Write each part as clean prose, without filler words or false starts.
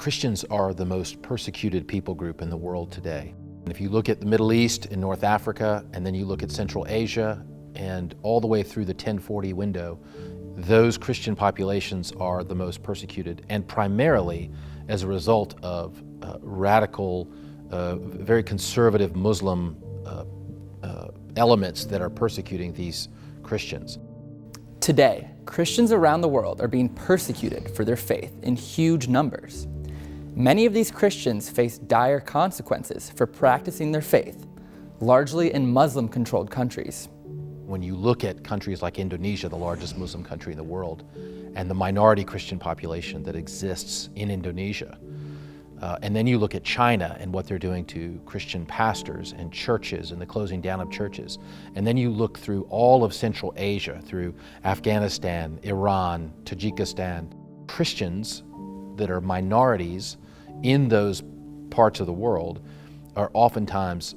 Christians are the most persecuted people group in the world today. And if you look at the Middle East and North Africa, and then you look at Central Asia, and all the way through the 1040 window, those Christian populations are the most persecuted, and primarily as a result of radical, very conservative Muslim elements that are persecuting these Christians. Today, Christians around the world are being persecuted for their faith in huge numbers. Many of these Christians face dire consequences for practicing their faith, largely in Muslim-controlled countries. When you look at countries like Indonesia, the largest Muslim country in the world, and the minority Christian population that exists in Indonesia, and then you look at China and what they're doing to Christian pastors and churches and the closing down of churches, and then you look through all of Central Asia, through Afghanistan, Iran, Tajikistan, Christians that are minorities in those parts of the world are oftentimes,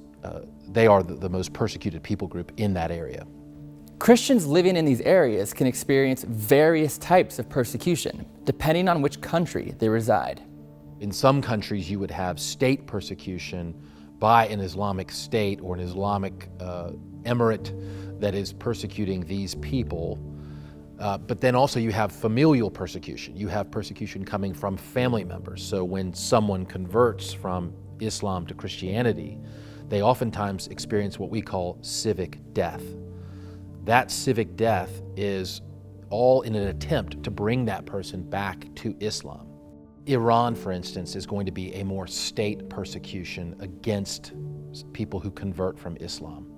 they are the most persecuted people group in that area. Christians living in these areas can experience various types of persecution, depending on which country they reside. In some countries, you would have state persecution by an Islamic state or an Islamic emirate that is persecuting these people. But then also you have familial persecution. You have persecution coming from family members. So when someone converts from Islam to Christianity, they oftentimes experience what we call civic death. That civic death is all in an attempt to bring that person back to Islam. Iran, for instance, is going to be a more state persecution against people who convert from Islam.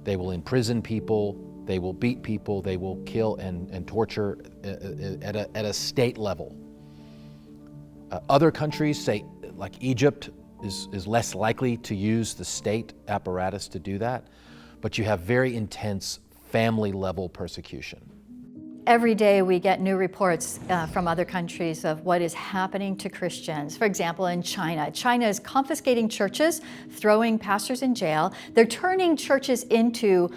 They will imprison people, they will beat people, they will kill and torture at a state level. Other countries, say like Egypt, is less likely to use the state apparatus to do that, but you have very intense family level persecution. Every day we get new reports from other countries of what is happening to Christians. For example, in China. China is confiscating churches, throwing pastors in jail. They're turning churches into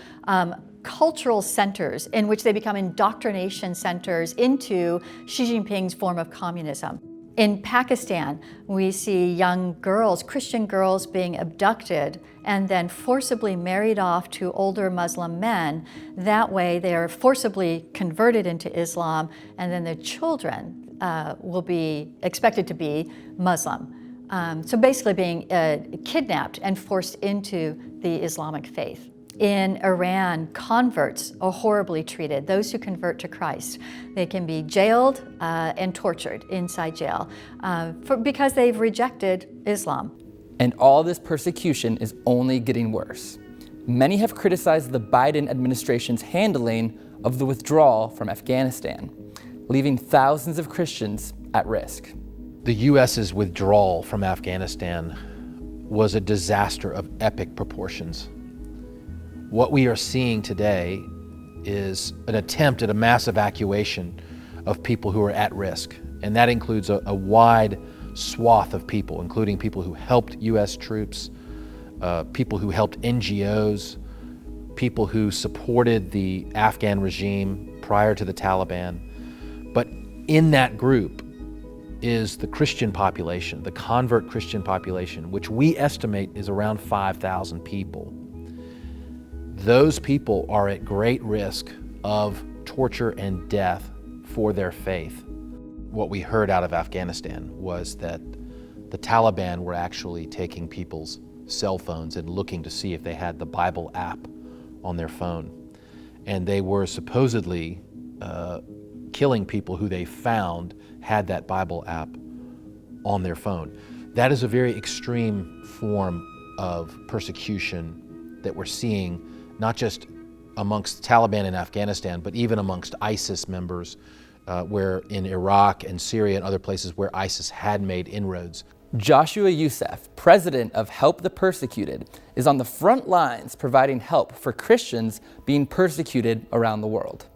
cultural centers in which they become indoctrination centers into Xi Jinping's form of communism. In Pakistan, we see young girls, Christian girls, being abducted and then forcibly married off to older Muslim men. That way they are forcibly converted into Islam, and then their children will be expected to be Muslim. So basically being kidnapped and forced into the Islamic faith. In Iran, converts are horribly treated. Those who convert to Christ, they can be jailed and tortured inside jail because they've rejected Islam. And all this persecution is only getting worse. Many have criticized the Biden administration's handling of the withdrawal from Afghanistan, leaving thousands of Christians at risk. The U.S.'s withdrawal from Afghanistan was a disaster of epic proportions. What we are seeing today is an attempt at a mass evacuation of people who are at risk. And that includes a wide swath of people, including people who helped U.S. troops, people who helped NGOs, people who supported the Afghan regime prior to the Taliban. But in that group is the Christian population, the convert Christian population, which we estimate is around 5,000 people. Those people are at great risk of torture and death for their faith. What we heard out of Afghanistan was that the Taliban were actually taking people's cell phones and looking to see if they had the Bible app on their phone. And they were supposedly killing people who they found had that Bible app on their phone. That is a very extreme form of persecution that we're seeing, not just amongst Taliban in Afghanistan, but even amongst ISIS members, where in Iraq and Syria and other places where ISIS had made inroads. Joshua Youssef, president of Help the Persecuted, is on the front lines providing help for Christians being persecuted around the world.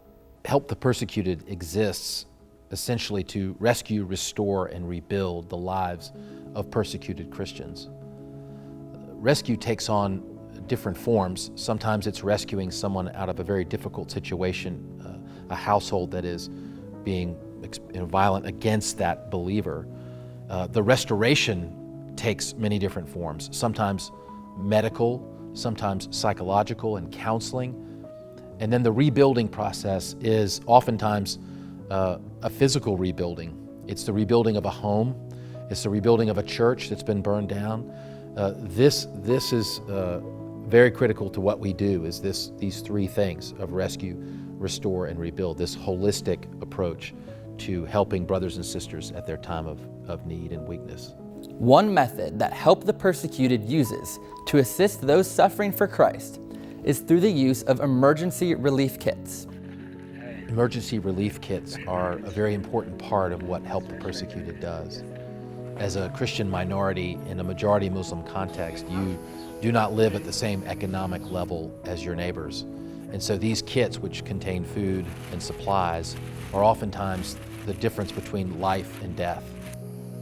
Help the Persecuted exists essentially to rescue, restore, and rebuild the lives of persecuted Christians. Rescue takes on different forms. Sometimes it's rescuing someone out of a very difficult situation, a household that is being violent against that believer. The restoration takes many different forms, sometimes medical, sometimes psychological and counseling. And then the rebuilding process is oftentimes a physical rebuilding. It's the rebuilding of a home. It's the rebuilding of a church that's been burned down. This is very critical to what we do, is these three things of rescue, restore, and rebuild, this holistic approach to helping brothers and sisters at their time of need and weakness. One method that Help the Persecuted uses to assist those suffering for Christ is through the use of emergency relief kits. Emergency relief kits are a very important part of what Help the Persecuted does. As a Christian minority in a majority Muslim context, you do not live at the same economic level as your neighbors. And so these kits, which contain food and supplies, are oftentimes the difference between life and death.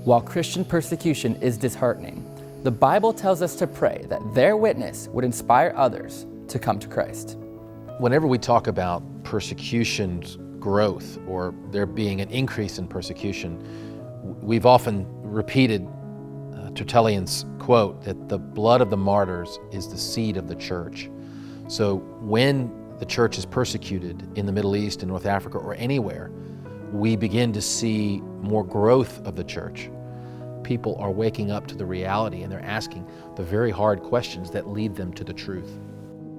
While Christian persecution is disheartening, the Bible tells us to pray that their witness would inspire others to come to Christ. Whenever we talk about persecution's growth or there being an increase in persecution, we've often repeated Tertullian's quote that the blood of the martyrs is the seed of the church. So when the church is persecuted in the Middle East, in North Africa, or anywhere, we begin to see more growth of the church. People are waking up to the reality and they're asking the very hard questions that lead them to the truth.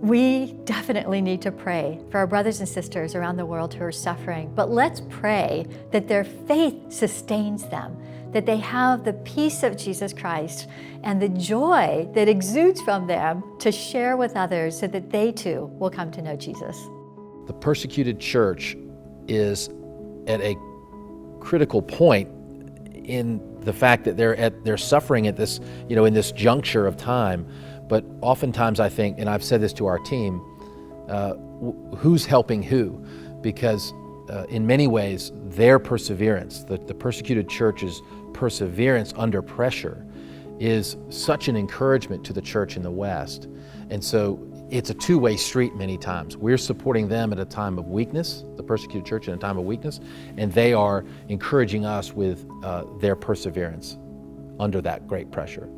We definitely need to pray for our brothers and sisters around the world who are suffering, but let's pray that their faith sustains them, that they have the peace of Jesus Christ and the joy that exudes from them to share with others so that they too will come to know Jesus. The persecuted church is at a critical point in the fact that they're suffering at this, in this juncture of time. But oftentimes I think, and I've said this to our team, who's helping who? Because in many ways, their perseverance, the persecuted church's perseverance under pressure, is such an encouragement to the church in the West. And so it's a two-way street many times. We're supporting them at a time of weakness, the persecuted church in a time of weakness, and they are encouraging us with their perseverance under that great pressure.